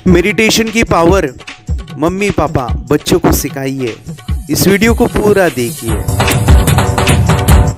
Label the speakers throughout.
Speaker 1: Meditation की power mummy papa बच्चों को सिखाइए। इस वीडियो को पूरा देखिए।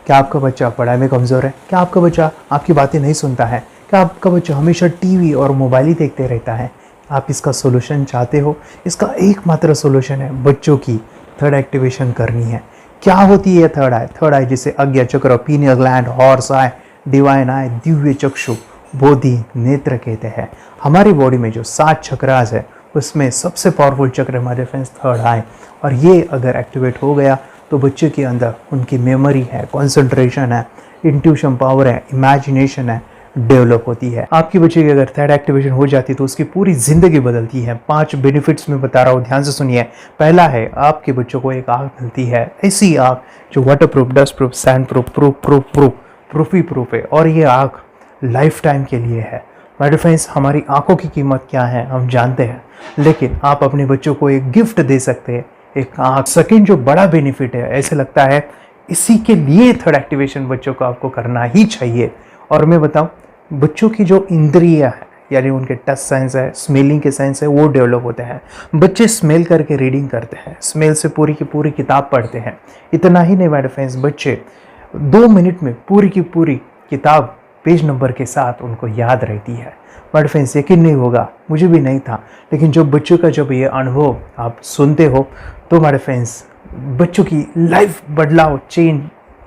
Speaker 2: क्या आपका बच्चा पढ़ाई में कमज़ोर है? क्या आपका बच्चा आपकी बातें नहीं सुनता है? क्या आपका बच्चा हमेशा टीवी और मोबाइल ही देखते रहता है? आप इसका सोल्यूशन चाहते हो? इसका एकमात्र सोल्यूशन है बच्चों की थर्ड एक्टिवेशन करनी है। क्या होती है थर्ड आई? थर्ड आई जिसे Ajna chakra, pineal gland, Horus eye, divine eye, दिव्य चक्षु, बोधि नेत्र कहते हैं। हमारी बॉडी में जो 7 चक्रास है उसमें सबसे पावरफुल चक्र हमारे फ्रेंड्स थर्ड आई, और ये अगर एक्टिवेट हो गया तो बच्चे के अंदर उनकी मेमोरी है, कंसंट्रेशन है, इंट्यूशन पावर है, इमेजिनेशन है, डेवलप होती है। आपकी बच्चे की अगर थर्ड एक्टिवेशन हो जाती है तो उसकी पूरी जिंदगी बदलती है। 5 बेनिफिट्स में बता रहा हूँ, ध्यान से सुनिए। पहला है, आपके बच्चों को एक आँख मिलती है, ऐसी आँख जो waterproof, dustproof, sandproof, proof ही प्रूफ है, और ये आँख लाइफ टाइम के लिए है। माय डियर फ्रेंड्स, हमारी आंखों की कीमत क्या है हम जानते हैं, लेकिन आप अपने बच्चों को एक गिफ्ट दे सकते हैं, एक आँख। सेकंड जो बड़ा बेनिफिट है, ऐसे लगता है इसी के लिए थर्ड एक्टिवेशन बच्चों को आपको करना ही चाहिए। और मैं बताऊं, बच्चों की जो इंद्रियां है, यानी उनके टच सेंस है, स्मेलिंग के सेंस है, वो डेवलप होते हैं। बच्चे स्मेल करके रीडिंग करते हैं, स्मेल से पूरी की पूरी किताब पढ़ते हैं। इतना ही नहीं माय डियर फ्रेंड्स, बच्चे 2 मिनट में पूरी की पूरी किताब पेज नंबर के साथ उनको याद रहती है। बट फ्रेंड्स, यकीन नहीं होगा, मुझे भी नहीं था, लेकिन जब बच्चों का जब ये अनुभव आप सुनते हो तो हमारे फ्रेंड्स बच्चों की लाइफ बदलाव, चेंज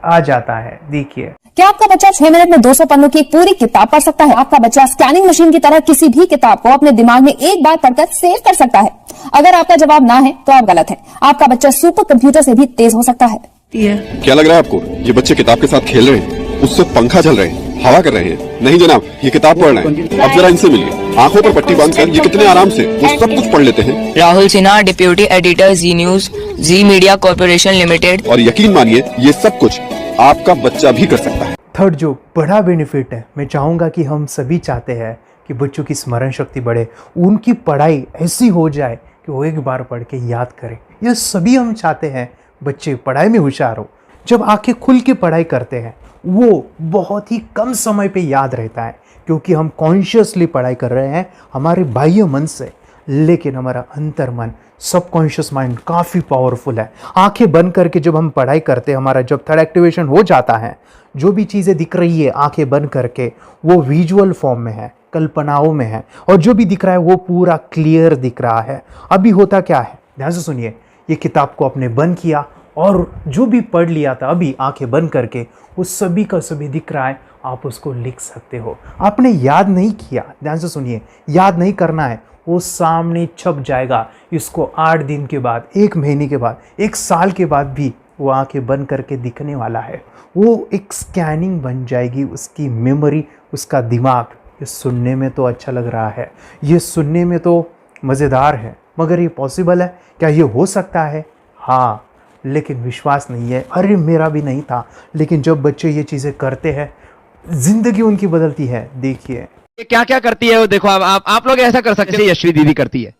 Speaker 2: आ जाता है। देखिए,
Speaker 3: क्या आपका बच्चा 6 मिनट में 200 पन्नों की एक पूरी किताब पढ़ सकता है? आपका बच्चा स्कैनिंग मशीन की तरह किसी भी किताब को अपने दिमाग में एक बार पढ़कर सेव कर सकता है? अगर आपका जवाब ना है तो आप गलत है। आपका बच्चा सुपर कंप्यूटर से भी तेज हो सकता है।
Speaker 4: क्या लग रहा है आपको? ये बच्चे किताब के साथ खेल रहे हैं, उससे पंखा चल रहे हैं, हवा कर रहे हैं? नहीं जनाब, ये किताब पढ़ रहे हैं। अब जरा इनसे मिलिए। आंखों पर पट्टी बांधकर ये कितने आराम से वो सब कुछ पढ़ लेते हैं।
Speaker 5: राहुल सिन्हा, डिप्यूटी एडिटर, जी न्यूज, जी मीडिया कॉर्पोरेशन लिमिटेड।
Speaker 4: और यकीन मानिए, ये सब कुछ आपका बच्चा भी कर सकता है।
Speaker 2: थर्ड जो बड़ा बेनिफिट है, मैं चाहूँगा कि हम सभी चाहते हैं कि बच्चों की स्मरण शक्ति बढ़े, उनकी पढ़ाई ऐसी हो जाए कि वो एक बार पढ़ के याद करें। यह सभी हम चाहते हैं, बच्चे पढ़ाई में होशियार हो। जब आंखें खुल के पढ़ाई करते हैं वो बहुत ही कम समय पे याद रहता है, क्योंकि हम कॉन्शियसली पढ़ाई कर रहे हैं हमारे बाह्य मन से, लेकिन हमारा अंतर मन, सबकॉन्शियस माइंड काफ़ी पावरफुल है। आंखें बंद करके जब हम पढ़ाई करते हैं, हमारा जब थर्ड एक्टिवेशन हो जाता है, जो भी चीज़ें दिख रही है आंखें बंद करके, वो विजुअल फॉर्म में है, कल्पनाओं में है, और जो भी दिख रहा है वो पूरा क्लियर दिख रहा है। अभी होता क्या है, ध्यान से सुनिए। ये किताब को आपने बंद किया और जो भी पढ़ लिया था अभी आंखें बंद करके, वो सभी का सभी दिख रहा है, आप उसको लिख सकते हो। आपने याद नहीं किया, ध्यान से सुनिए, याद नहीं करना है, वो सामने छप जाएगा। इसको 8 दिन के बाद, 1 महीने के बाद, 1 साल के बाद भी वो आंखें बंद करके दिखने वाला है। वो एक स्कैनिंग बन जाएगी, उसकी मेमोरी, उसका दिमाग। ये सुनने में तो अच्छा लग रहा है, ये सुनने में तो मज़ेदार है, मगर ये पॉसिबल है क्या? ये हो सकता है, हाँ, लेकिन विश्वास नहीं है। अरे मेरा भी नहीं था, लेकिन जब बच्चे ये चीज़ें करते हैं, जिंदगी उनकी बदलती है। देखिए
Speaker 6: ये क्या क्या करती है वो देखो। आप लोग ऐसा कर सकते हैं, यशवी दीदी करती है।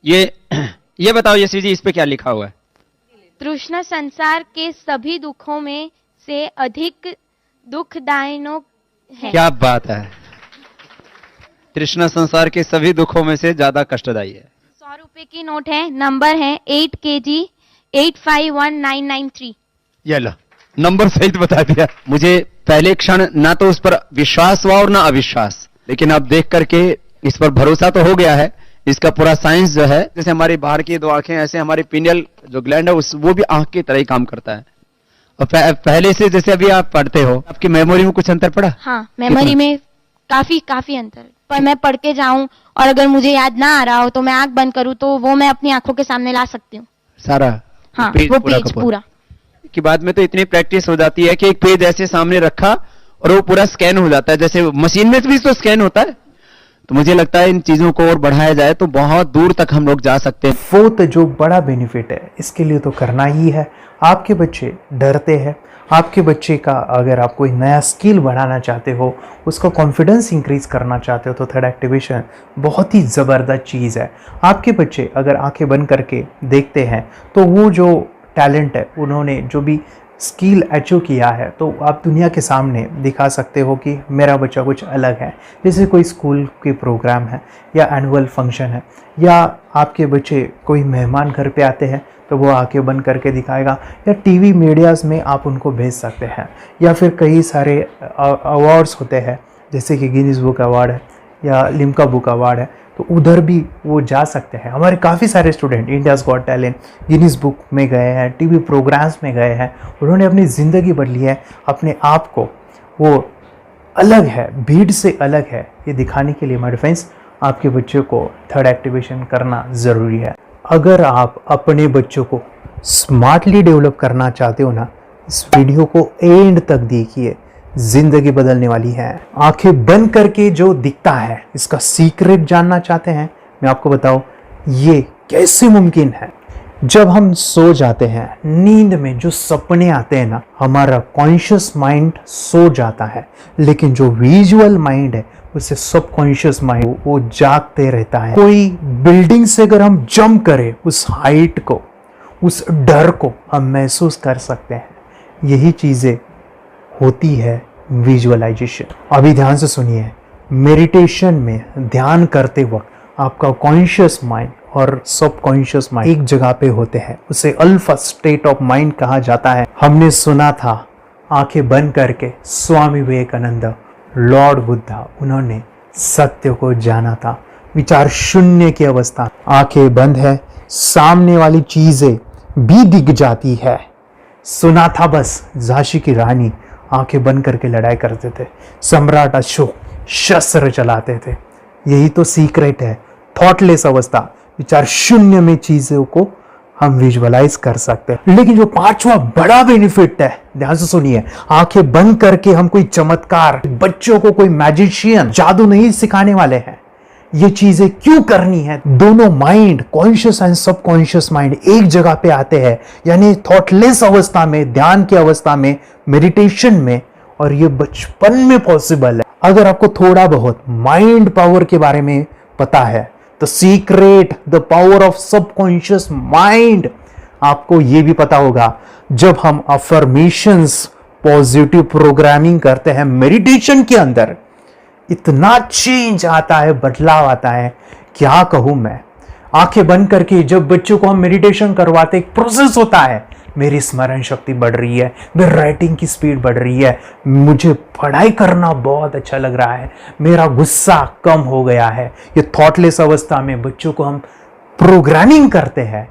Speaker 6: ये बताओ यशवी जी, इस पे क्या लिखा हुआ है?
Speaker 7: तृष्णा संसार के सभी दुखों में से अधिक दुखदायक है। क्या
Speaker 6: बात है, तृष्णा संसार के सभी दुखों में से ज्यादा कष्टदायी है।
Speaker 7: 100 रुपए की नोट है, नंबर है 8 kg 851993।
Speaker 6: ये लो, नंबर सहित बता दिया। मुझे पहले क्षण ना तो उस पर विश्वास हुआ और ना अविश्वास, लेकिन अब देख करके इस पर भरोसा तो हो गया है। इसका पूरा साइंस जो है, जैसे हमारी बाहर की 2 आंखें, ऐसे हमारी पिनियल जो ग्लैंड है वो भी आंख की तरह ही काम करता है। और पहले से जैसे अभी आप पढ़ते हो, आपकी मेमोरी में कुछ अंतर पड़ा?
Speaker 7: हाँ, मेमोरी में काफी अंतर। पर मैं पढ़ के जाऊं और अगर मुझे याद ना आ रहा हो तो मैं आंख बंद करूं तो वो मैं अपनी आंखों के सामने ला सकती हूँ
Speaker 6: सारा।
Speaker 7: हाँ,
Speaker 6: पेज
Speaker 7: वो पेज पूरा
Speaker 6: की बाद में तो इतनी प्रैक्टिस हो जाती है कि एक पेज ऐसे सामने रखा और वो पूरा स्कैन हो जाता है, जैसे मशीन में भी तो स्कैन होता है। तो मुझे लगता है इन चीजों को और बढ़ाया जाए तो बहुत दूर तक हम लोग जा सकते हैं।
Speaker 2: फोर्थ जो बड़ा बेनिफिट है, इसके लिए तो करना ही है। आपके बच्चे डरते हैं, आपके बच्चे का अगर आप कोई नया स्किल बढ़ाना चाहते हो, उसका कॉन्फिडेंस इंक्रीज करना चाहते हो, तो थर्ड एक्टिवेशन बहुत ही ज़बरदस्त चीज़ है। आपके बच्चे अगर आंखें बंद करके देखते हैं तो वो जो टैलेंट है, उन्होंने जो भी स्किल अचीव किया है तो आप दुनिया के सामने दिखा सकते हो कि मेरा बच्चा कुछ अलग है। जैसे कोई स्कूल के प्रोग्राम है या एनुअल फंक्शन है, या आपके बच्चे कोई मेहमान घर पे आते हैं तो वो आके बंद करके दिखाएगा, या टीवी मीडियाज़ में आप उनको भेज सकते हैं, या फिर कई सारे अवार्ड्स होते हैं जैसे कि गिनीज बुक अवार्ड है या लिम्का बुक अवार्ड है, तो उधर भी वो जा सकते हैं। हमारे काफ़ी सारे student India's got talent, Guinness book में गए हैं, टीवी प्रोग्राम्स में गए हैं, उन्होंने अपनी ज़िंदगी बदली है, अपने आप को वो अलग है, भीड़ से अलग है, ये दिखाने के लिए माय फ्रेंड्स आपके बच्चों को थर्ड एक्टिवेशन करना ज़रूरी है। अगर आप अपने बच्चों को स्मार्टली डेवलप करना चाहते हो ना, इस वीडियो को एंड तक देखिए, जिंदगी बदलने वाली है। आंखें बंद करके जो दिखता है इसका सीक्रेट जानना चाहते हैं, मैं आपको बताऊं ये कैसे मुमकिन है। जब हम सो जाते हैं, नींद में जो सपने आते हैं ना, हमारा कॉन्शियस माइंड सो जाता है, लेकिन जो विजुअल माइंड है उससे सबकॉन्शियस माइंड वो जागते रहता है। कोई बिल्डिंग से अगर हम जंप करें, उस हाइट को, उस डर को हम महसूस कर सकते हैं। यही चीज़ें होती है विजुअलाइजेशन। अभी ध्यान से सुनिए, मेडिटेशन में ध्यान करते वक्त आपका कॉन्शियस माइंड और सबकॉन्शियस माइंड एक जगह पे होते हैं, उसे अल्फा स्टेट ऑफ माइंड कहा जाता है। हमने सुना था आंखें बंद करके स्वामी विवेकानंद, लॉर्ड बुद्धा, उन्होंने सत्य को जाना था। विचार शून्य की अवस्था, आंखें बंद है, सामने वाली चीजें भी दिख जाती है। सुना था बस झांसी की रानी आंखें बंद करके लड़ाई करते थे, सम्राट अशोक शस्त्र चलाते थे। यही तो सीक्रेट है, थॉटलेस अवस्था, विचार शून्य में चीजों को हम विजुअलाइज कर सकते हैं। लेकिन जो पांचवा बड़ा बेनिफिट है, ध्यान से सुनिए, आंखें बंद करके हम कोई चमत्कार, बच्चों को कोई मैजिशियन जादू नहीं सिखाने वाले हैं। ये चीजें क्यों करनी है? दोनों mind, conscious and subconscious mind एक जगह पे आते हैं, यानी थॉटलेस अवस्था में, ध्यान की अवस्था में, मेडिटेशन में, और ये बचपन में पॉसिबल है। अगर आपको थोड़ा बहुत माइंड पावर के बारे में पता है, the secret, the power of subconscious mind, आपको ये भी पता होगा जब हम अफर्मेशंस, पॉजिटिव प्रोग्रामिंग करते हैं मेडिटेशन के अंदर, इतना चेंज आता है, बदलाव आता है, क्या कहूं मैं। आंखें बंद करके जब बच्चों को हम मेडिटेशन करवाते, एक प्रोसेस होता है, मेरी स्मरण शक्ति बढ़ रही है, मेरी राइटिंग की स्पीड बढ़ रही है, मुझे पढ़ाई करना बहुत अच्छा लग रहा है, मेरा गुस्सा कम हो गया है। ये थॉटलेस अवस्था में बच्चों को हम प्रोग्रामिंग करते हैं,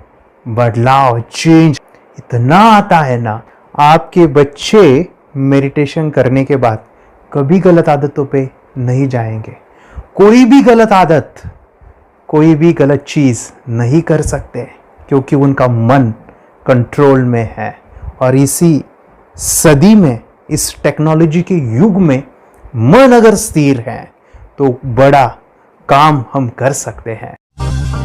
Speaker 2: बदलाव, चेंज इतना आता है ना। आपके बच्चे मेडिटेशन करने के बाद कभी गलत आदतों पे नहीं जाएंगे, कोई भी गलत आदत, कोई भी गलत चीज नहीं कर सकते, क्योंकि उनका मन कंट्रोल में है। और इसी सदी में, इस टेक्नोलॉजी के युग में, मन अगर स्थिर है तो बड़ा काम हम कर सकते हैं।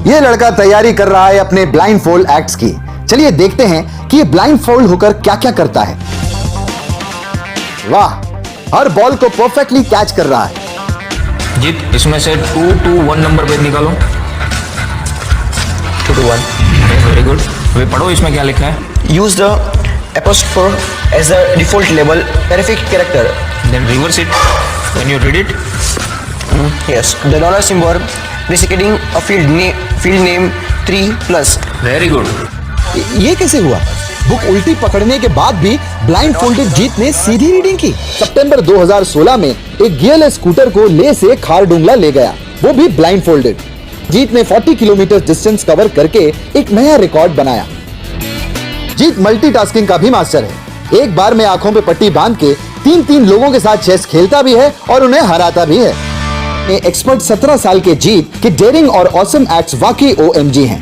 Speaker 8: ये लड़का तैयारी कर रहा है अपने ब्लाइंड फोल्ड एक्ट्स की। चलिए देखते हैं कि ये ब्लाइंड फोल्ड होकर क्या क्या करता है। वाह, हर बॉल को परफेक्टली कैच कर रहा है।
Speaker 5: जीत, इसमें से 2 to 1 नंबर भेद निकालो। 2 to 1, वेरी गुड। अभी पढ़ो इसमें क्या लिखा है।
Speaker 9: Use the apostrophe as a default label terrific character.
Speaker 5: Then reverse it when you read it.
Speaker 9: Yes, the dollar symbol preceding a field name 3+.
Speaker 5: Very good.
Speaker 8: ये कैसे हुआ? बुक उल्टी पकड़ने के बाद भी ब्लाइंड फोल्डेड जीत ने सीधी रीडिंग की। सितंबर 2016 में एक गियरलेस स्कूटर को ले से खारडुंगला ले गया, वो भी ब्लाइंड फोल्डेड। जीत ने 40 किलोमीटर डिस्टेंस कवर करके एक नया रिकॉर्ड बनाया। जीत मल्टीटास्किंग का भी मास्टर है। एक बार में आंखों पे पट्टी बांध के 3-3 लोगों के साथ चेस खेलता भी है और उन्हें हराता भी है। एक्सपर्ट 17 साल के जीत के डेयरिंग और ऑसम एक्ट्स वाकई OMG हैं।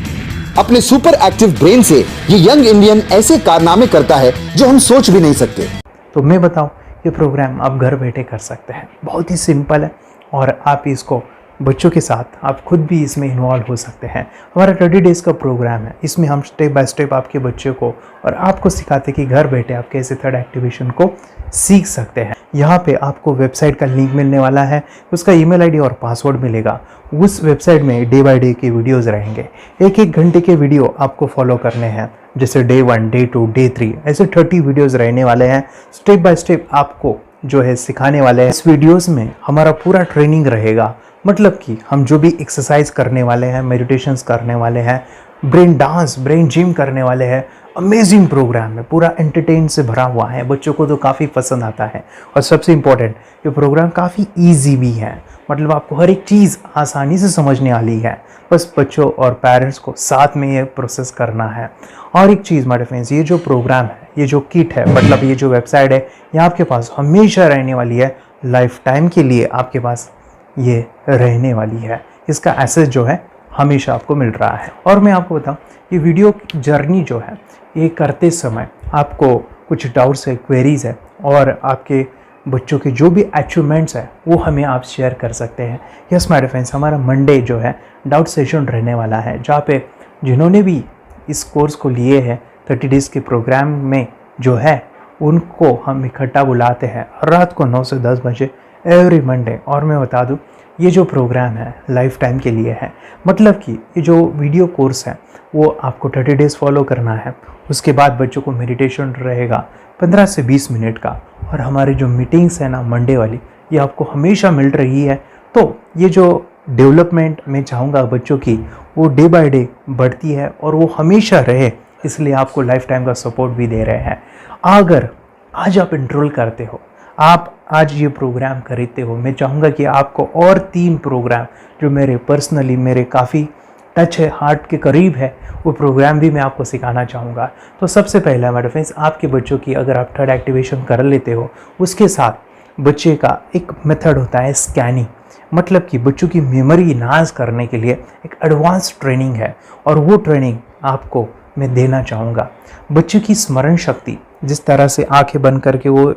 Speaker 8: अपने सुपर एक्टिव ब्रेन से ये यंग इंडियन ऐसे कारनामे करता है जो हम सोच भी नहीं सकते।
Speaker 2: तो मैं बताऊं, ये प्रोग्राम आप घर बैठे कर सकते हैं, बहुत ही सिंपल है, और आप इसको बच्चों के साथ आप खुद भी इसमें इन्वॉल्व हो सकते हैं। हमारा 30 डेज़ का प्रोग्राम है, इसमें हम स्टेप बाय स्टेप आपके बच्चे को और आपको सिखाते कि घर बैठे आप कैसे थर्ड एक्टिवेशन को सीख सकते हैं। यहाँ पे आपको वेबसाइट का लिंक मिलने वाला है, उसका ईमेल आईडी और पासवर्ड मिलेगा। उस वेबसाइट में डे बाय डे के वीडियोज़ रहेंगे, 1-1 घंटे के वीडियो आपको फॉलो करने हैं। जैसे डे 1, डे 2, डे 3 ऐसे 30 वीडियोस रहने वाले हैं। स्टेप बाय स्टेप आपको जो है सिखाने वाले हैं। इस वीडियोस में हमारा पूरा ट्रेनिंग रहेगा, मतलब कि हम जो भी एक्सरसाइज करने वाले हैं, मेडिटेशंस करने वाले हैं, ब्रेन डांस, ब्रेन जिम करने वाले हैं। अमेजिंग प्रोग्राम है, पूरा एंटरटेन से भरा हुआ है, बच्चों को तो काफ़ी पसंद आता है। और सबसे इम्पोर्टेंट, ये प्रोग्राम काफ़ी ईजी भी है, मतलब आपको हर एक चीज़ आसानी से समझने वाली है। बस बच्चों और पेरेंट्स को साथ में ये प्रोसेस करना है। और एक चीज़ माय फ्रेंड्स, ये जो प्रोग्राम है, ये जो किट है, मतलब ये जो वेबसाइट है, ये आपके पास हमेशा रहने वाली है, लाइफ टाइम के लिए आपके पास ये रहने वाली है। इसका एक्सेस जो है हमेशा आपको मिल रहा है। और मैं आपको बताऊं, ये वीडियो जर्नी जो है, ये करते समय आपको कुछ डाउट्स है, क्वेरीज है, और आपके बच्चों के जो भी अचीवमेंट्स है वो हमें आप शेयर कर सकते हैं। यस माय फ्रेंड्स, हमारा मंडे जो है डाउट सेशन रहने वाला है, जहाँ पे जिन्होंने भी इस कोर्स को लिए हैं 30 डेज़ के प्रोग्राम में जो है, उनको हम इकट्ठा बुलाते हैं रात को 9 से 10 बजे एवरी मंडे। और मैं बता दूं, ये जो प्रोग्राम है लाइफ टाइम के लिए है, मतलब कि ये जो वीडियो कोर्स है वो आपको 30 डेज़ फॉलो करना है। उसके बाद बच्चों को मेडिटेशन रहेगा 15 से 20 मिनट का, और हमारी जो मीटिंग्स है ना मंडे वाली, ये आपको हमेशा मिल रही है। तो ये जो डेवलपमेंट मैं चाहूँगा बच्चों की, वो डे बाय डे बढ़ती है और वो हमेशा रहे, इसलिए आपको लाइफ टाइम का सपोर्ट भी दे रहे हैं। अगर आज आप इनरोल करते हो, आप आज ये प्रोग्राम खरीदते हो, मैं चाहूँगा कि आपको और 3 प्रोग्राम जो मेरे पर्सनली मेरे काफ़ी टच है, हार्ट के करीब है, वो प्रोग्राम भी मैं आपको सिखाना चाहूँगा। तो सबसे पहला हमारे फ्रेंड्स, आपके बच्चों की अगर आप थर्ड एक्टिवेशन कर लेते हो, उसके साथ बच्चे का एक मेथड होता है स्कैनिंग, मतलब कि बच्चों की मेमोरी इन्हांस करने के लिए एक एडवांस ट्रेनिंग है, और वो ट्रेनिंग आपको मैं देना चाहूँगा। बच्चों की स्मरण शक्ति, जिस तरह से आंखें बंद करके वो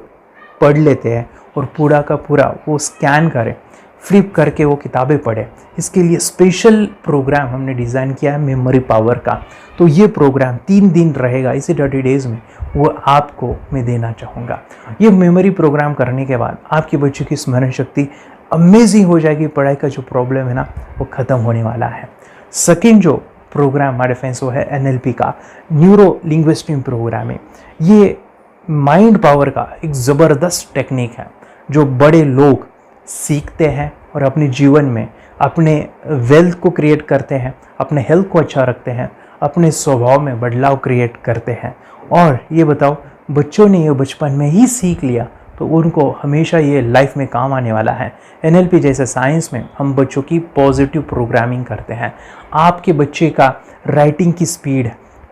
Speaker 2: पढ़ लेते हैं और पूरा का पूरा वो स्कैन करें, फ्लिप करके वो किताबें पढ़े, इसके लिए स्पेशल प्रोग्राम हमने डिज़ाइन किया है मेमोरी पावर का। तो ये प्रोग्राम 3 दिन रहेगा, इसी 30 डेज़ में वो आपको मैं देना चाहूँगा। ये मेमोरी प्रोग्राम करने के बाद आपके बच्चों की स्मरण शक्ति अमेजिंग हो जाएगी, पढ़ाई का जो प्रॉब्लम है ना वो ख़त्म होने वाला है। सेकेंड जो प्रोग्राम हमारे फ्रेंड्स वो है NLP का, न्यूरो लिंग्विस्टिक प्रोग्राम है। ये माइंड पावर का एक ज़बरदस्त टेक्निक है जो बड़े लोग सीखते हैं और अपने जीवन में अपने वेल्थ को क्रिएट करते हैं, अपने हेल्थ को अच्छा रखते हैं, अपने स्वभाव में बदलाव क्रिएट करते हैं। और ये बताओ, बच्चों ने ये बचपन में ही सीख लिया तो उनको हमेशा ये लाइफ में काम आने वाला है। NLP जैसे साइंस में हम बच्चों की पॉजिटिव प्रोग्रामिंग करते हैं। आपके बच्चे का राइटिंग की स्पीड,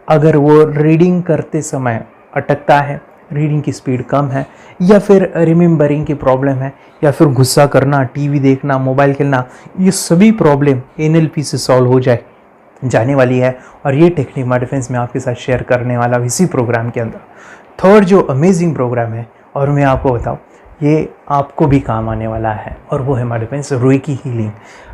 Speaker 2: अगर वो रीडिंग करते समय अटकता है, रीडिंग की स्पीड कम है, या फिर रिमेंबरिंग की प्रॉब्लम है, या फिर गुस्सा करना, टीवी देखना, मोबाइल खेलना, ये सभी प्रॉब्लम NLP से सॉल्व हो जाने वाली है। और ये टेक्निक माय डिफेंस में आपके साथ शेयर करने वाला इसी प्रोग्राम के अंदर। थर्ड जो अमेजिंग प्रोग्राम है, और मैं आपको बताऊं, ये आपको भी काम आने वाला है, और वो है माय डिफेंस रेकी हीलिंग।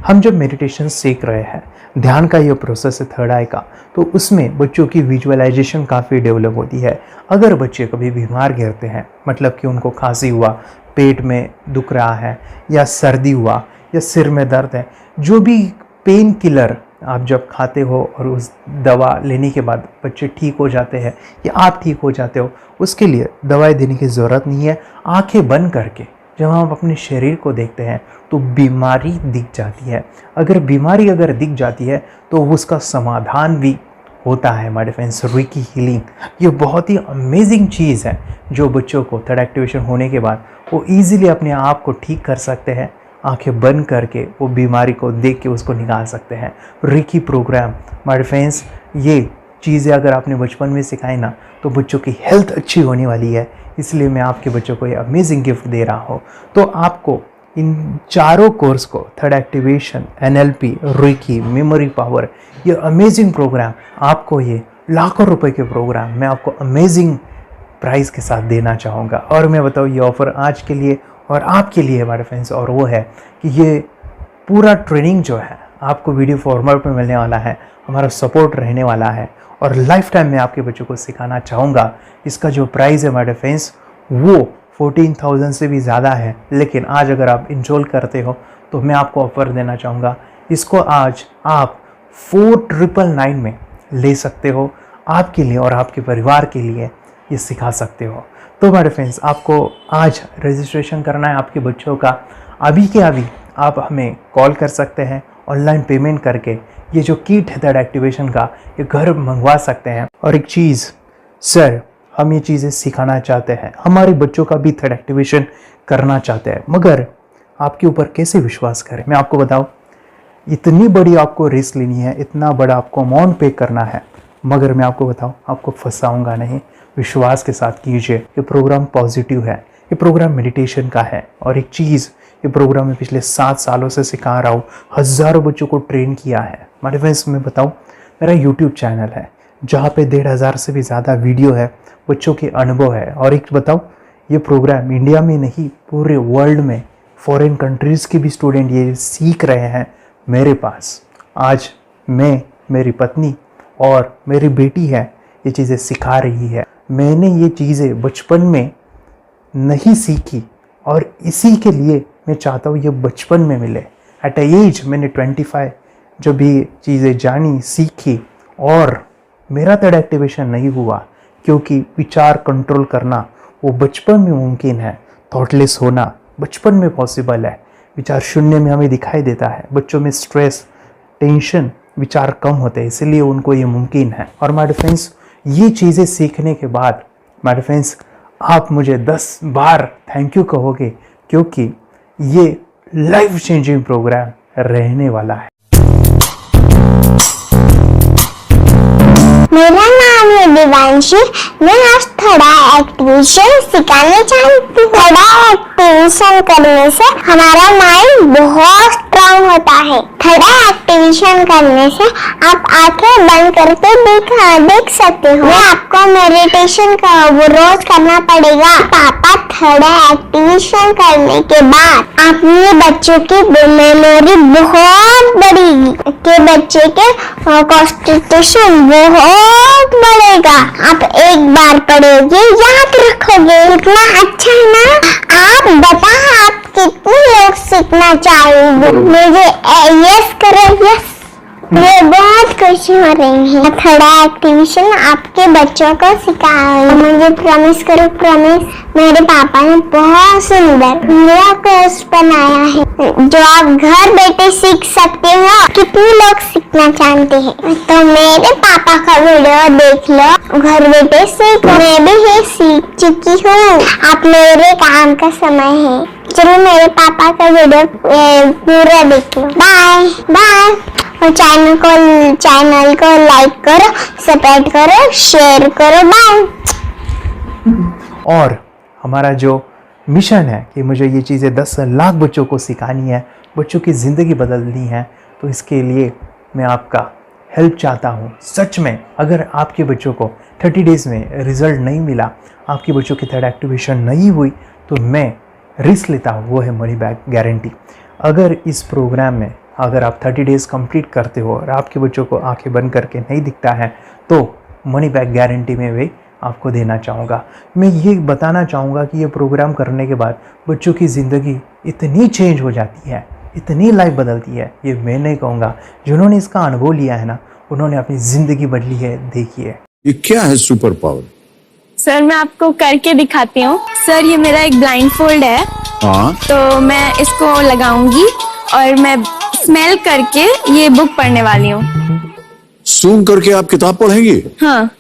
Speaker 2: हम जब मेडिटेशन सीख रहे हैं, ध्यान का ये प्रोसेस है थर्ड आई का, तो उसमें बच्चों की विजुअलाइजेशन काफ़ी डेवलप होती है। अगर बच्चे कभी बीमार गिरते हैं, मतलब कि उनको खांसी हुआ, पेट में दुख रहा है, या सर्दी हुआ, या सिर में दर्द है, जो भी पेन किलर आप जब खाते हो और उस दवा लेने के बाद बच्चे ठीक हो जाते हैं या आप ठीक हो जाते हो, उसके लिए दवाई देने की ज़रूरत नहीं है। आंखें बंद करके जब हम अपने शरीर को देखते हैं तो बीमारी दिख जाती है। अगर बीमारी दिख जाती है तो उसका समाधान भी होता है। हमारे फ्रेंड्स, रेकी हीलिंग ये बहुत ही अमेजिंग चीज़ है जो बच्चों को थर्ड एक्टिवेशन होने के बाद वो ईजिली अपने आप को ठीक कर सकते हैं। आंखें बंद करके वो बीमारी को देख के उसको निकाल सकते हैं। रेकी प्रोग्राम हमारे फ्रेंड्स, ये चीज़ें अगर आपने बचपन में सिखाई ना तो बच्चों की हेल्थ अच्छी होने वाली है। इसलिए मैं आपके बच्चों को ये अमेजिंग गिफ्ट दे रहा हूँ। तो आपको इन चारों कोर्स को, third activation, NLP, reiki, memory power, ये अमेजिंग प्रोग्राम, आपको ये लाखों रुपए के प्रोग्राम मैं आपको अमेजिंग प्राइस के साथ देना चाहूँगा। और मैं बताऊँ, ये ऑफ़र आज के लिए और आपके लिए हमारे फ्रेंड्स, और वो है कि ये पूरा ट्रेनिंग जो है आपको वीडियो फॉर्मेट में मिलने वाला है, हमारा सपोर्ट रहने वाला है, और लाइफ टाइम में आपके बच्चों को सिखाना चाहूँगा। इसका जो प्राइस है हमारे फ्रेंड्स वो 14,000 से भी ज़्यादा है, लेकिन आज अगर आप इनरोल करते हो तो मैं आपको ऑफ़र देना चाहूँगा। इसको आज आप 4,999 में ले सकते हो। आपके लिए और आपके परिवार के लिए ये सिखा सकते हो। तो मेरे फ्रेंड्स, आपको आज रजिस्ट्रेशन करना है आपके बच्चों का, अभी के अभी आप हमें कॉल कर सकते हैं, ऑनलाइन पेमेंट करके ये जो किट है थर्ड एक्टिवेशन का, ये घर मंगवा सकते हैं। और एक चीज़ सर, हम ये चीज़ें सिखाना चाहते हैं, हमारे बच्चों का भी थर्ड एक्टिवेशन करना चाहते हैं, मगर आपके ऊपर कैसे विश्वास करें? मैं आपको बताऊं, इतनी बड़ी आपको रिस्क लेनी है, इतना बड़ा आपको अमाउंट पे करना है, मगर मैं आपको बताऊं, आपको फंसाऊंगा नहीं, विश्वास के साथ कीजिए। ये प्रोग्राम पॉजिटिव है, ये प्रोग्राम मेडिटेशन का है। और एक चीज़, ये प्रोग्राम में पिछले 7 सालों से सिखा रहा हूँ, हज़ारों बच्चों को ट्रेन किया है। मेरे फ्रेंड्स, मैं बताऊँ, मेरा यूट्यूब चैनल है जहाँ पे 1500 से भी ज़्यादा वीडियो है, बच्चों के अनुभव है। और एक बताऊँ, ये प्रोग्राम इंडिया में नहीं, पूरे वर्ल्ड में फॉरेन कंट्रीज़ के भी स्टूडेंट ये सीख रहे हैं मेरे पास। आज मैं, मेरी पत्नी और मेरी बेटी है, ये चीज़ें सिखा रही है। मैंने ये चीज़ें बचपन में नहीं सीखी और इसी के लिए मैं चाहता हूँ ये बचपन में मिले। एट एज मैंने 25 जब ये चीज़ें जानी, सीखी, और मेरा थर्ड एक्टिवेशन नहीं हुआ क्योंकि विचार कंट्रोल करना वो बचपन में मुमकिन है। थॉटलेस होना बचपन में पॉसिबल है। विचार शून्य में हमें दिखाई देता है। बच्चों में स्ट्रेस, टेंशन, विचार कम होते हैं, इसलिए उनको ये मुमकिन है। और माय फ्रेंड्स, ये चीज़ें सीखने के बाद माय फ्रेंड्स, आप मुझे 10 बार थैंक यू कहोगे, क्योंकि ये लाइफ चेंजिंग प्रोग्राम रहने वाला है।
Speaker 10: मेरा नाम है दिवांशी। मैं आज थोड़ा एक्टिवेशन सिखाने चाहती हूँ। थोड़ा एक्टिवेशन करने से हमारा माइंड बहुत स्ट्रांग होता है। थोड़ा एक्टिवेशन करने से आप आंखें बंद करके देख सकते हो। मैं आपको मेडिटेशन का वो रोज करना पड़ेगा। पापा, थोड़ा एक्टिवेशन करने के बाद अपने बच्चों की मेमोरी बहुत बढ़ेगी, के बच्चे के कॉन्सेंट्रेशन बहुत बढ़ेगा। आप एक बार पढ़ोगे, याद रखोगे, इतना अच्छा है ना। आप बताओ, आप कितने लोग सीखना चाहोगे? मुझे यस करो, यस। मैं बहुत खुशी हो रही है। थोड़ा एक्टिवेशन आपके बच्चों को सिखाओ। मुझे प्रॉमिस करो, प्रॉमिस। मेरे पापा ने बहुत सुंदर मेरा कोर्स बनाया है जो आप घर बैठे सीख सकते हो। कितने लोग सीखना चाहते हैं तो मेरे पापा का वीडियो देख लो, घर बैठे सीखो। मैं भी ये सीख चुकी हूँ। आप मेरे काम का समय है, चलो मेरे पापा का वीडियो पूरा देख लो। Bye bye. और चैनल को लाइक करो, सपोर्ट करो, शेयर करो। बाय।
Speaker 2: और हमारा जो मिशन है कि मुझे ये चीज़ें 10 लाख बच्चों को सिखानी है, बच्चों की ज़िंदगी बदलनी है, तो इसके लिए मैं आपका हेल्प चाहता हूँ। सच में अगर आपके बच्चों को 30 डेज़ में रिज़ल्ट नहीं मिला, आपके बच्चों की थर्ड एक्टिवेशन नहीं हुई, तो मैं रिस्क लेता हूँ, वो है मनी बैक गारंटी। अगर इस प्रोग्राम में अगर आप 30 डेज़ कंप्लीट करते हो और आपके बच्चों को आंखें बंद करके नहीं दिखता है, तो मनी बैक गारंटी में भी आपको देना चाहूँगा। मैं ये बताना चाहूँगा कि ये प्रोग्राम करने के बाद बच्चों की ज़िंदगी इतनी चेंज हो जाती है, इतनी लाइफ बदलती है, ये मैं नहीं कहूँगा। जिन्होंने इसका अनुभव लिया है ना, उन्होंने अपनी ज़िंदगी बदली है। देखिए
Speaker 11: ये क्या है सुपर पावर?
Speaker 12: सर, मैं आपको करके दिखाती हूँ। सर, ये मेरा एक ब्लाइंड फोल्ड है।
Speaker 11: हाँ,
Speaker 12: तो मैं इसको लगाऊंगी और मैं स्मेल करके ये बुक पढ़ने वाली हूँ।
Speaker 11: सूंघ करके आप किताब पढ़ेंगी?
Speaker 12: हाँ।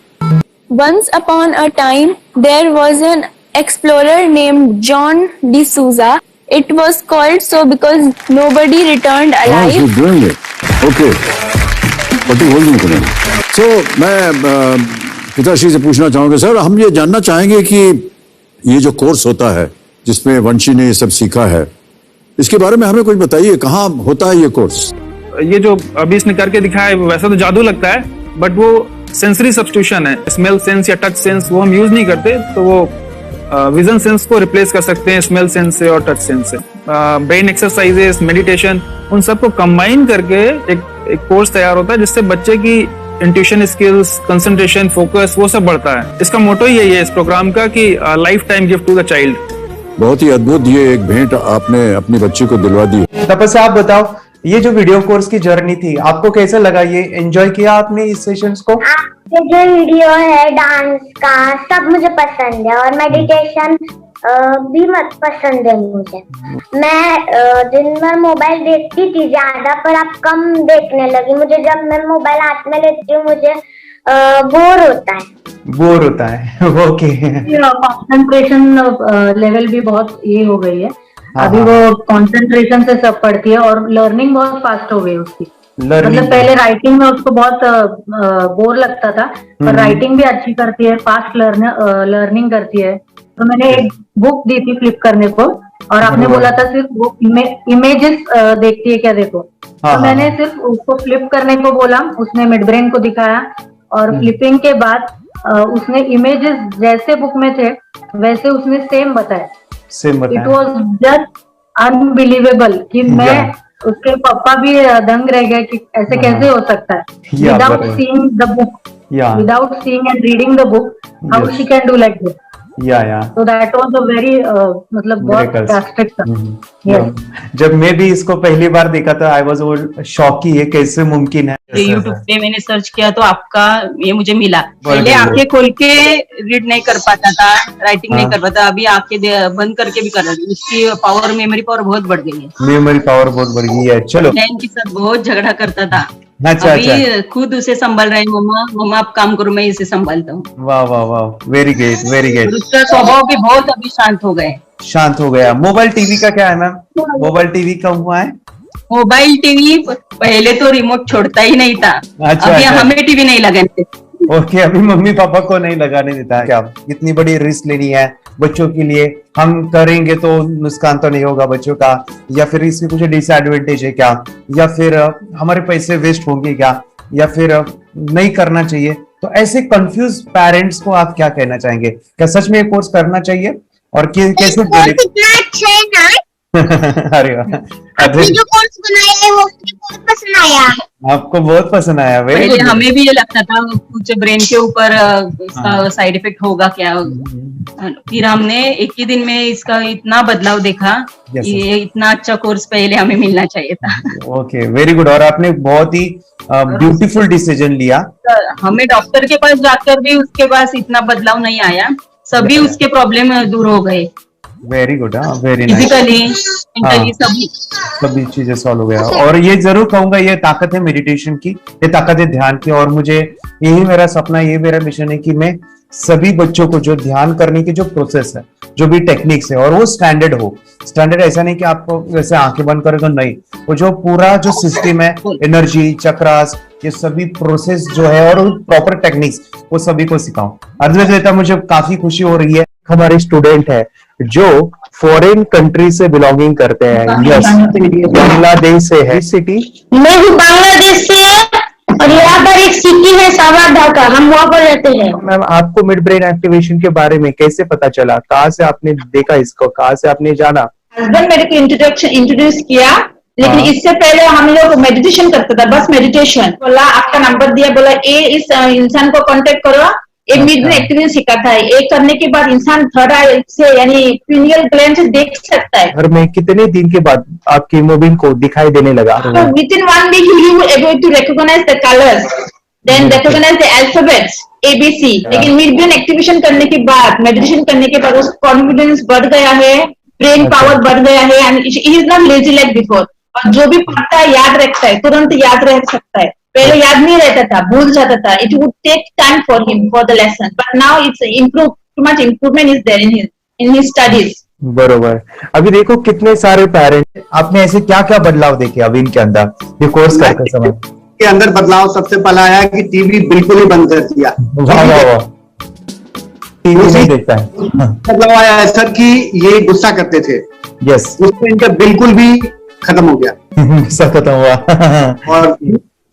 Speaker 12: Once upon a time, there was an explorer named John D'Souza. It was called so because nobody returned alive.
Speaker 11: She's doing it. Okay. What are you holding today? So, मैं पिताश्री से पूछना चाहूँगा, सर, हम ये जानना चाहेंगे कि ये जो कोर्स होता है जिसमें वंशी ने ये सब सीखा है, इसके बारे में हमें कुछ बताइए। कहाँ होता है ये कोर्स?
Speaker 13: ये जो अभी इसने करके दिखाया है वैसा तो जादू लगता है, बट वो सेंसरी सब्स्टिट्यूशन है। स्मेल सेंस या टच सेंस वो हम यूज नहीं करते, तो वो विजन सेंस को रिप्लेस कर सकते हैं स्मेल सेंस से और टच सेंस से। ब्रेन एक्सरसाइजेस, मेडिटेशन, उन सबको कंबाइन करके एक कोर्स तैयार होता है जिससे बच्चे की इंट्यूशन स्किल्स, कंसंट्रेशन, फोकस वो सब बढ़ता है। इसका मोटो ही यही है इस प्रोग्राम का कि lifetime gift to the child.
Speaker 11: बहुत ही अद्भुत ये एक भेंट आपने अपनी बच्ची को दिलवा दी।
Speaker 2: तपस्या, आप बताओ, ये जो वीडियो कोर्स की जर्नी थी, आपको कैसा लगा? ये एंजॉय किया आपने इस सेशंस को?
Speaker 10: ये जो वीडियो है डांस का सब मुझे पसंद है और मेडिटेशन भी मत पसंद है मुझे। मैं दिन भर मोबाइल देखती थी ज्यादा, पर अब कम देखने लगी। मुझे जब मैं मोबाइल हाथ में लेती हूँ मुझे बोर होता है।
Speaker 2: ओके।
Speaker 14: कंसंट्रेशन लेवल भी बहुत ये हो गई है। अभी वो कंसंट्रेशन से सब पढ़ती है और लर्निंग बहुत फास्ट हो गई उसकी। मतलब पहले राइटिंग में उसको बहुत बोर लगता था, पर राइटिंग भी अच्छी करती है, फास्ट लर्निंग करती है। तो मैंने एक बुक दी थी फ्लिप करने को और आपने बोला था सिर्फ वो इमेजेस देखती है क्या, देखो। तो मैंने सिर्फ उसको फ्लिप करने को बोला, उसने मिड ब्रेन को दिखाया और फ्लिपिंग के बाद उसने इमेजेस जैसे बुक में थे वैसे उसने सेम बताया। इट वॉज जस्ट अनबिलीवेबल कि मैं उसके पापा भी दंग रह गए कि ऐसे कैसे हो सकता है। Without seeing the book, without seeing and reading the book, how she can do like this. So that was a very मतलब बहुत drastic था।
Speaker 2: जब मैं भी इसको पहली बार देखा था आई वाज शॉक कि ये कैसे मुमकिन है।
Speaker 15: यूट्यूब पे मैंने सर्च किया तो आपका ये मुझे मिला। पहले आंखें खोल के रीड नहीं कर पाता था, राइटिंग नहीं कर पाता, अभी आंखें बंद करके भी कर रही है। उसकी पावर, मेमोरी पावर बहुत बढ़ गई है।
Speaker 2: मेमोरी पावर बहुत बढ़ गई है। चलो,
Speaker 15: के साथ बहुत झगड़ा करता था।
Speaker 2: अच्छा,
Speaker 15: अभी खुद उसे संभाल रहे हैं। मम्मा आप काम करो, मैं इसे संभालता हूँ।
Speaker 2: वाह वाह वाह, वेरी ग्रेट वेरी ग्रेट।
Speaker 15: उसका स्वभाव भी बहुत अभी शांत हो गया। मोबाइल टीवी का क्या है मैम? मोबाइल टीवी का हुआ है? मोबाइल टीवी पहले तो रिमोट छोड़ता ही नहीं था। अभी हमें टीवी नहीं लगाने।
Speaker 2: ओके, अभी मम्मी पापा को नहीं लगाने देता। क्या इतनी बड़ी रिस्क लेनी है बच्चों के लिए? हम करेंगे तो नुकसान तो नहीं होगा बच्चों का, या फिर इसकी कुछ डिसएडवांटेज है क्या, या फिर हमारे पैसे वेस्ट होंगे क्या, या फिर नहीं करना चाहिए? तो ऐसे कंफ्यूज पेरेंट्स को आप क्या कहना चाहेंगे? क्या सच में ये कोर्स करना चाहिए और कैसे? अरे
Speaker 10: आपने जो कोर्स बनाया है वो मुझे बहुत पसंद आया।
Speaker 2: आपको बहुत पसंद आया?
Speaker 15: पहले हमें भी ये लगता था कुछ ब्रेन के ऊपर इसका साइड इफेक्ट होगा क्या। फिर हमने एक ही दिन में इसका इतना बदलाव देखा कि ये इतना अच्छा कोर्स पहले हमें मिलना चाहिए था।
Speaker 2: Okay, very good. और आपने बहुत ही ब्यूटीफुल डिसीजन लिया।
Speaker 15: हमें डॉक्टर के पास जाकर भी उसके पास इतना बदलाव नहीं आया, सभी उसके प्रॉब्लम दूर हो गए।
Speaker 2: Very good, very nice.
Speaker 15: Physically
Speaker 2: सभी चीजें सॉल्व हो गया। और ये जरूर कहूंगा, ये ताकत है मेडिटेशन की, ये ताकत है ध्यान की। और मुझे यही मेरा सपना, ये मेरा मिशन है कि मैं सभी बच्चों को जो ध्यान करने की जो प्रोसेस है, जो भी टेक्निक्स है, और वो स्टैंडर्ड हो। स्टैंडर्ड ऐसा नहीं कि आपको वैसे आंखें बंद करें तो नहीं, वो जो पूरा जो सिस्टम है, एनर्जी चक्रास, ये सभी प्रोसेस जो है और प्रॉपर टेक्निक्स, वो सभी को सिखाऊं। अर्जुन, मुझे काफी खुशी हो रही है। हमारे स्टूडेंट है जो फॉरेन कंट्री से बिलोंगिंग करते हैं। यस, बांग्लादेश से है। सिटी
Speaker 10: मैं हूँ बांग्लादेश से और यहाँ पर एक सिटी है सावर ढाका, हम वहाँ पर रहते हैं।
Speaker 2: मैम, आपको मिड ब्रेन एक्टिवेशन के बारे में कैसे पता चला? कहाँ से आपने देखा इसको, कहाँ से आपने जाना?
Speaker 16: हस्बैंड मेरे को इंट्रोड्यूस किया, लेकिन इससे पहले हम लोग मेडिटेशन करते थे, बस मेडिटेशन। बोला आपका नंबर दिया, बोला ये इस इंसान को कांटेक्ट करो, एक मिड ब्रेन एक्टिवेशन सिखाता है। एक करने के बाद इंसान थर्ड आई से यानी पिनियल ग्लैंड से देख सकता है।
Speaker 2: घर में कितने दिन के बाद आपकी हीमोग्लोबिन को दिखाई देने लगा?
Speaker 16: With in 1 week you will able to recognize the colors, then recognize the alphabets ABC। लेकिन मिड ब्रेन एक्टिवेशन करने के बाद, मेडिटेशन करने के बाद उसका कॉन्फिडेंस बढ़ गया है, ब्रेन पावर बढ़ गया है, and he is not lazy like before. और जो भी पढ़ता है याद रखता है, तुरंत याद रख सकता है। पहले याद नहीं रहता था, भूल जाता था। It would take time for him for the lesson, but now it's improve, too much improvement is there in his studies.
Speaker 2: बरोबर। अभी देखो कितने सारे पेरेंट्स, आपने ऐसे क्या क्या बदलाव देखे अभी इनके अंदर ये कोर्स करते समय?
Speaker 17: के अंदर बदलाव सबसे पहला आया कि टीवी बिल्कुल ही बंद कर दिया।
Speaker 2: वाह वाह वाह, टीवी नहीं देखता है।
Speaker 17: बदलाव आया है सर कि ये गुस्सा करते थे।
Speaker 2: यस,
Speaker 17: उसमें इनका बिल्कुल भी खत्म हो गया।
Speaker 2: गुस्सा खत्म हुआ।
Speaker 17: और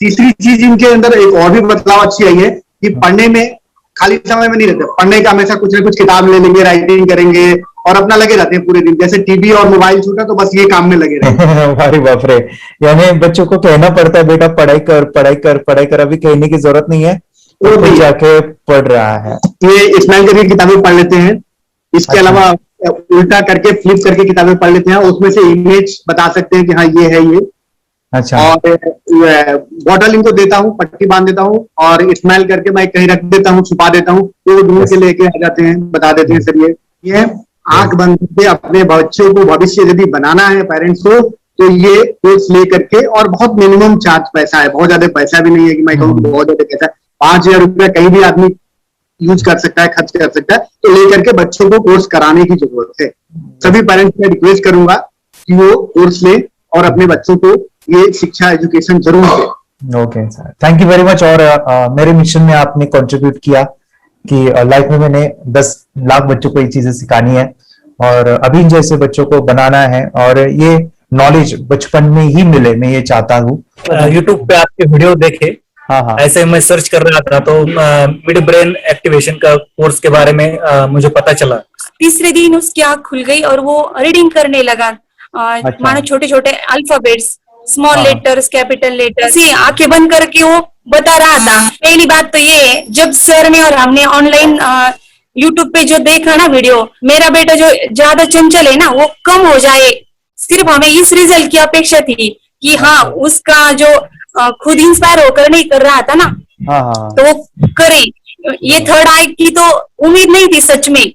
Speaker 17: तीसरी चीज इनके अंदर एक और भी बदलाव अच्छी आई है कि पढ़ने में खाली समय में नहीं रहते, पढ़ने का हमेशा कुछ ना कुछ किताब ले लेंगे, राइटिंग करेंगे और अपना लगे रहते हैं पूरे दिन। जैसे टीवी और मोबाइल छूटा तो बस ये काम में लगे रहते।
Speaker 2: अरे बाप रे, यानी बच्चों को कहना पड़ता है बेटा पढ़ाई कर पढ़ाई कर पढ़ाई कर, अभी कहने की जरूरत नहीं है, वो जाके पढ़ रहा है।
Speaker 17: ये स्मैल करके किताबें पढ़ लेते हैं। इसके अलावा उल्टा करके फ्लिप करके किताबें पढ़ लेते हैं, उसमें से इमेज बता सकते हैं कि हाँ ये है ये।
Speaker 2: अच्छा।
Speaker 17: और बॉटल इनको देता हूँ, पट्टी बांध देता हूँ और स्मेल करके मैं कहीं रख देता हूँ, छुपा देता हूँ, तो ढूंढ के लेके आ जाते हैं, बता देते हैं सर ये आंख बंद करके अपने बच्चों को भविष्य यदि बनाना है पेरेंट्स को, तो ये कोर्स ले करके, और बहुत मिनिमम चार्ज पैसा है, बहुत ज्यादा पैसा भी नहीं है कि मैं कहूँ बहुत ज्यादा पैसा है, 5,000 रुपया कहीं भी आदमी यूज कर सकता है, खर्च कर सकता है, तो लेकर के बच्चों को कोर्स कराने की जरूरत है। सभी पेरेंट्स में रिक्वेस्ट करूंगा कि वो कोर्स लें और अपने बच्चों को ये शिक्षा एजुकेशन जरूर दें।
Speaker 2: Okay sir, thank you very much. और मेरे मिशन में आपने कंट्रीब्यूट किया कि लाइफ में मैंने 10 लाख बच्चों को ये चीजें सिखानी है और अभी जैसे बच्चों को बनाना है, और ये नॉलेज बचपन में ही मिले, मैं ये चाहता हूँ।
Speaker 18: यूट्यूब पे आपके वीडियो देखे,
Speaker 2: हाँ,
Speaker 18: ऐसे मैं सर्च कर रहा था तो मिड ब्रेन एक्टिवेशन का कोर्स के बारे में मुझे पता चला।
Speaker 12: तीसरे दिन उसकी आंख खुल गई और वो रीडिंग करने लगा, मानो छोटे छोटे alphabets, small letters, capital letters, आंखें बंद करके वो बता रहा था। पहली बात तो ये, जब सर ने और हमने ऑनलाइन यूट्यूब पे जो देखा ना वीडियो, मेरा बेटा जो ज्यादा चंचल है ना वो कम हो जाए, सिर्फ हमें इस रिजल्ट की अपेक्षा थी कि हाँ उसका जो खुद इंस्पायर होकर नहीं कर रहा था ना, तो वो करे। ये थर्ड आई की तो उम्मीद नहीं थी सच में।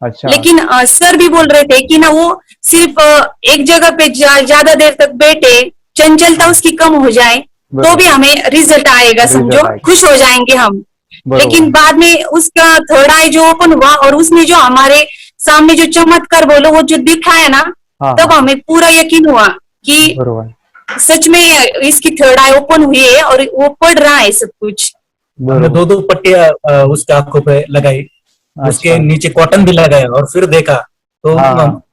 Speaker 2: अच्छा।
Speaker 12: लेकिन सर भी बोल रहे थे कि ना वो सिर्फ एक जगह पे ज्यादा देर तक बैठे, चंचलता उसकी कम हो जाए तो भी हमें रिजल्ट आएगा, समझो खुश हो जाएंगे हम। लेकिन बाद में उसका थर्ड आई जो ओपन हुआ और उसने जो हमारे सामने जो चमत्कार बोलो वो जो दिखाया ना, तब हमें पूरा यकीन हुआ कि सच में इसकी थर्ड आई ओपन हुई है और वो पढ़ रहा है सब कुछ।
Speaker 18: हमने 2 पट्टियां उसके आंखों पे लगाई, उसके नीचे कॉटन भी लगाया और फिर देखा तो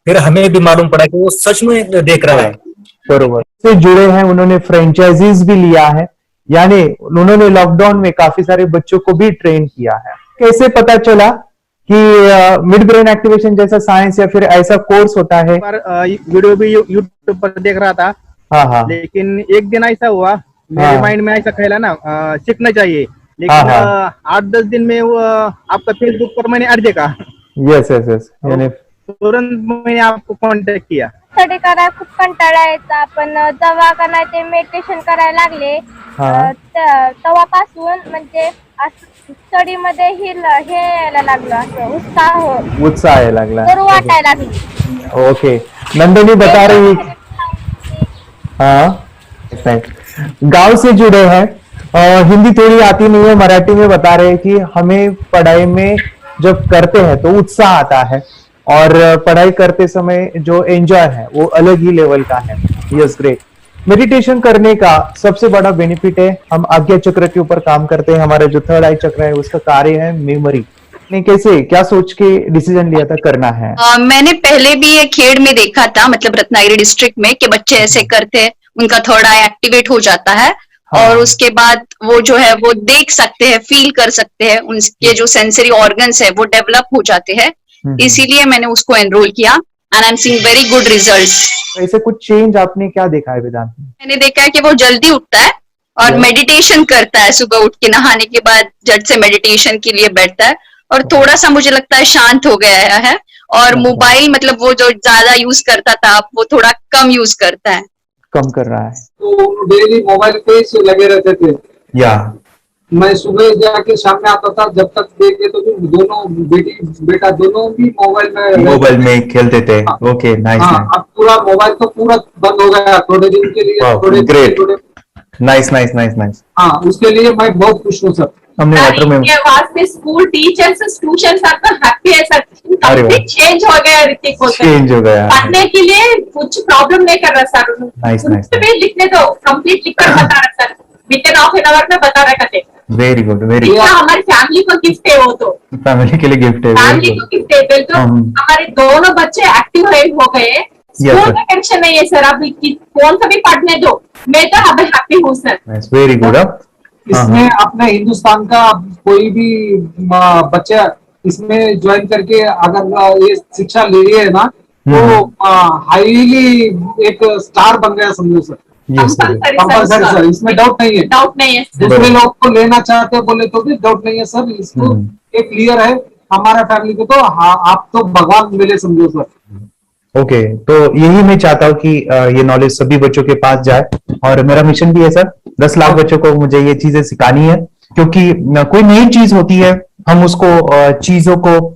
Speaker 18: फिर हमें भी मालूम पड़ा कि वो सच में देख रहा है।
Speaker 2: बरोबर से जुड़े हैं, उन्होंने फ्रेंचाइजीज भी लिया है, यानी उन्होंने लॉकडाउन में काफी सारे बच्चों को भी ट्रेन किया है। कैसे पता चला कि मिड ब्रेन एक्टिवेशन जैसा साइंस या फिर ऐसा कोर्स होता है?
Speaker 19: वीडियो भी यूट्यूब पर देख रहा था, लेकिन एक दिन ऐसा हुआ मेरे माइंड में ऐसा ख्याल ना सीखना चाहिए, लेकिन 8-10 दिन में वो आपका फेसबुक पर मैंने ऐड देखा।
Speaker 2: यस यस यस, यानी
Speaker 19: तुरंत मैंने आपको कॉन्टॅक्ट किया।
Speaker 10: स्टडी करायला खूप कंटाळा यायचा, पण जेव्हा का नाही ते मेडिटेशन करायला लागले तेव्हापासून म्हणजे स्टडी मध्ये हे यायला लागलं, असं
Speaker 2: उत्साह यायला लागला,
Speaker 10: बरं वाटायला लागली।
Speaker 2: ओके, नंदिनी बता रही, हाँ गांव से जुड़े हैं, हिंदी थोड़ी आती नहीं है, मराठी में बता रहे हैं कि हमें पढ़ाई में जब करते हैं तो उत्साह आता है और पढ़ाई करते समय जो एंजॉय है वो अलग ही लेवल का है। Yes, great. मेडिटेशन करने का सबसे बड़ा बेनिफिट है, हम आज्ञा चक्र के ऊपर काम करते हैं, हमारा जो थर्ड आई चक्र है उसका कार्य है मेमोरी। ने कैसे क्या सोच के डिसीजन लिया था करना है?
Speaker 20: मैंने पहले भी ये खेड़ में देखा था, मतलब रत्नागिरी डिस्ट्रिक्ट में, कि बच्चे ऐसे करते हैं, उनका थर्ड आई एक्टिवेट हो जाता है और उसके बाद वो जो है वो देख सकते हैं, फील कर सकते हैं, उनके जो सेंसरी ऑर्गन्स है वो डेवलप हो जाते हैं। इसीलिए मैंने उसको एनरोल किया and I am seeing very good results.
Speaker 2: ऐसे कुछ चेंज आपने क्या देखा है वेदांत में?
Speaker 20: मैंने देखा है कि वो जल्दी उठता है और मेडिटेशन करता है, सुबह उठ के नहाने के बाद झट से मेडिटेशन के लिए बैठता है और थोड़ा सा मुझे लगता है शांत हो गया है, और मोबाइल मतलब वो जो ज्यादा यूज करता था वो थोड़ा कम यूज करता है,
Speaker 2: कम कर रहा है।
Speaker 21: तो डेली मोबाइल पे ही लगे रहते थे, या मैं सुबह जाके शाम में आता था, जब तक देखे तो दोनों बेटा दोनों भी मोबाइल में
Speaker 2: खेलते थे। Okay, nice.
Speaker 21: अब पूरा मोबाइल तो पूरा बंद हो गया थोड़े दिन के लिए।
Speaker 2: Great, nice nice nice nice.
Speaker 21: हाँ, उसके लिए मैं बहुत खुश हूँ सर।
Speaker 2: हमने
Speaker 16: वास्ते स्कूल टीचर्स ट्यूशन आपका हैप्पी है सर, कंप्लीट चेंज हो गया ऋतिक को,
Speaker 2: चेंज हो गया,
Speaker 16: पढ़ने के लिए कुछ प्रॉब्लम नहीं कर रहा सर।
Speaker 2: Nice nice.
Speaker 16: लिखने दो, कंप्लीट लिखकर बता रहा sir, with in half an hour में बता रहा करते।
Speaker 2: Very good, very good.
Speaker 16: हमारी फैमिली को गिफ्ट है, वो तो
Speaker 2: फैमिली के लिए गिफ्ट है,
Speaker 16: फैमिली को गिफ्ट है। तो हमारे दोनों बच्चे एक्टिव हो गए, स्कूल का टेंशन नहीं है सर, अभी कौन सा भी पढ़ने दो, मैं तो अब हैप्पी हूँ सर।
Speaker 2: Very good.
Speaker 21: इसमें अपने हिंदुस्तान का कोई भी बच्चा इसमें ज्वाइन करके अगर ये शिक्षा ले रही है ना, तो हाईली एक स्टार बन गया समझो सर। कंपल्सरी सर, इसमें डाउट नहीं है,
Speaker 16: डाउट नहीं है।
Speaker 21: दूसरे लोग को लेना चाहते हैं बोले तो भी डाउट नहीं है सर, इसको एक क्लियर है हमारा फैमिली को, तो आप तो भगवान मिले समझो सर।
Speaker 2: ओके, तो यही मैं चाहता हूँ कि ये नॉलेज सभी बच्चों के पास जाए, और मेरा मिशन भी है सर, 10 लाख बच्चों को मुझे ये चीजें सिखानी है, क्योंकि कोई नई चीज होती है, हम उसको चीजों को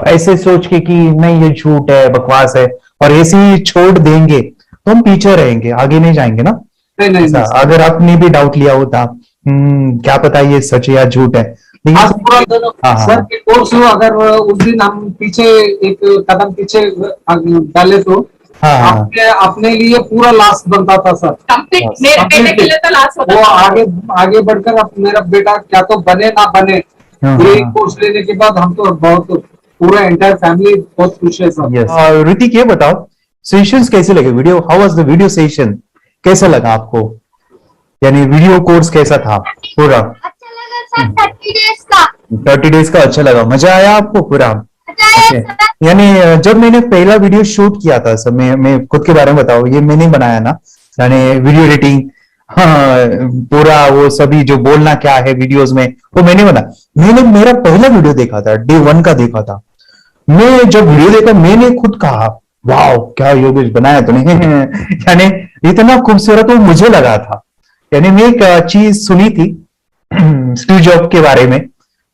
Speaker 2: ऐसे सोच के कि नहीं ये झूठ है, बकवास है, और ऐसे ही छोड़ देंगे तो हम पीछे रहेंगे, आगे नहीं जाएंगे ना।
Speaker 21: नहीं,
Speaker 2: अगर आपने भी डाउट लिया होता क्या पता ये सच या झूठ है,
Speaker 21: आज पूरा सर के कोर्स हो, अगर उस दिन हम पीछे एक कदम पीछे डाले तो अपने लिए पूरा लास्ट बनता था सर।
Speaker 16: मेरे के लिए तो लास्ट होता
Speaker 21: वो
Speaker 16: था।
Speaker 21: आगे बढ़कर अब मेरा बेटा क्या तो बने ना बने, ये कोर्स लेने के बाद हम तो बहुत पूरा एंटायर फैमिली बहुत खुश है सर।
Speaker 2: ऋतिक ये बताओ, सेशंस कैसे लगे, video how was the video session, कैसा लगा आपको, यानी वीडियो कोर्स कैसा था पूरा? 30 डेज का अच्छा लगा, मजा आया आपको पूरा? यानी जब मैंने पहला वीडियो शूट किया था सर, मैं खुद के बारे में बताऊं, ये मैंने बनाया ना, यानी वीडियो एडिटिंग, हाँ पूरा वो सभी जो बोलना क्या है वीडियोस में वो मैंने बना। मैंने मेरा पहला वीडियो देखा था, डे 1 का देखा था, मैं जब वीडियो देखा मैंने खुद कहा वाह क्या योगेश बनाया तूने यानी इतना खूबसूरत वो मुझे लगा था। यानी मैं एक चीज सुनी थी स्टीव जॉब के बारे में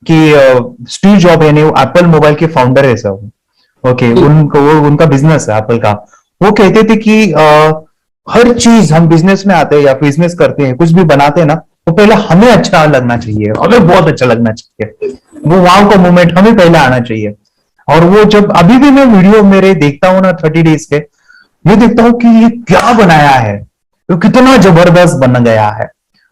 Speaker 2: कि स्टीव जॉब यानी वो एप्पल मोबाइल के फाउंडर है सब, ओके, उनका बिजनेस है एप्पल का। वो कहते थे कि हर चीज हम बिजनेस में आते हैं या बिजनेस करते हैं, कुछ भी बनाते हैं ना, वो पहले हमें अच्छा लगना चाहिए, हमें बहुत अच्छा लगना चाहिए, वो वाव का मोमेंट हमें पहले आना चाहिए। और वो जब अभी भी मैं वीडियो मेरे देखता हूँ ना 30 डेज के, मैं देखता हूँ कि ये क्या बनाया है, वो कितना जबरदस्त बन गया है।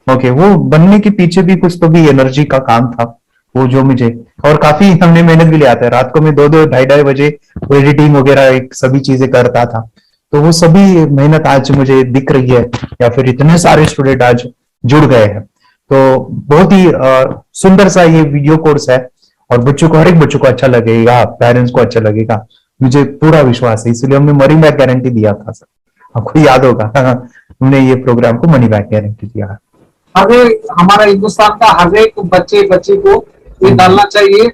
Speaker 2: ओके, वो बनने के पीछे भी कुछ तो भी एनर्जी का काम था वो जो मुझे, और काफी हमने मेहनत भी लिया था, रात को मैं 2-2 ढाई बजे वो एडिटिंग वगैरह सभी चीजें करता था, तो वो सभी मेहनत आज मुझे दिख रही है, या फिर इतने सारे स्टूडेंट आज जुड़ गए हैं। तो बहुत ही सुंदर सा ये वीडियो कोर्स है, और बच्चों को, हर एक बच्चों को अच्छा लगेगा, पेरेंट्स को अच्छा लगेगा, मुझे पूरा विश्वास है। इसलिए हमने मनी बैक गारंटी दिया था सर, आपको याद होगा हमने ये प्रोग्राम को मनी बैक गारंटी दिया।
Speaker 21: हमारा हिंदुस्तान का हर एक बच्चे को ये डालना चाहिए।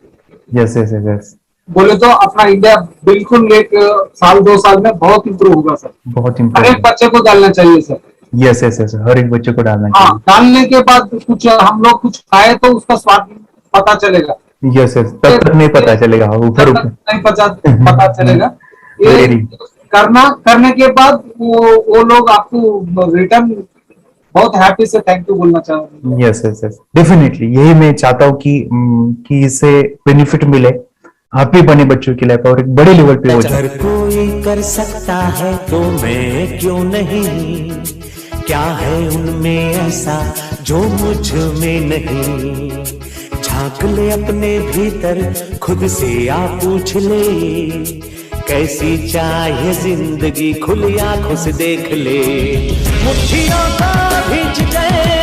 Speaker 2: यस यस यस,
Speaker 21: बोले तो अपना इंडिया बिल्कुल एक साल 2 साल में बहुत इम्प्रूव होगा सर,
Speaker 2: बहुत
Speaker 21: हर
Speaker 2: इम्प्रूव,
Speaker 21: एक बच्चे को डालना चाहिए सर।
Speaker 2: यस यस यस, हर एक बच्चे को डालना
Speaker 21: हाँ,
Speaker 2: चाहिए।
Speaker 21: डालने के बाद कुछ हम लोग कुछ खाए तो उसका स्वाद पता चलेगा।
Speaker 2: यस यस, तब तक नहीं पता चलेगा, ऊपर
Speaker 21: नहीं पता चलेगा। ये करने के बाद वो लोग आपको रिटर्न बहुत हैप्पी से थैंक यू बोलना चाहेंगे।
Speaker 2: यस यस यस, डेफिनेटली यही मैं चाहता हूँ कि इससे बेनिफिट मिले, हैप्पी बने बच्चों की लाइफ और एक बड़े लेवल पे हो जाए।
Speaker 1: अगर कोई कर सकता है तो मैं क्यों नहीं, क्या है उनमें ऐसा जो मुझ में नहीं, झांक ले अपने भीतर खुद से आ पूछ ले, कैसी चाहे जिंदगी खुली आंखों से देख ले, मुट्ठियों को भींच गए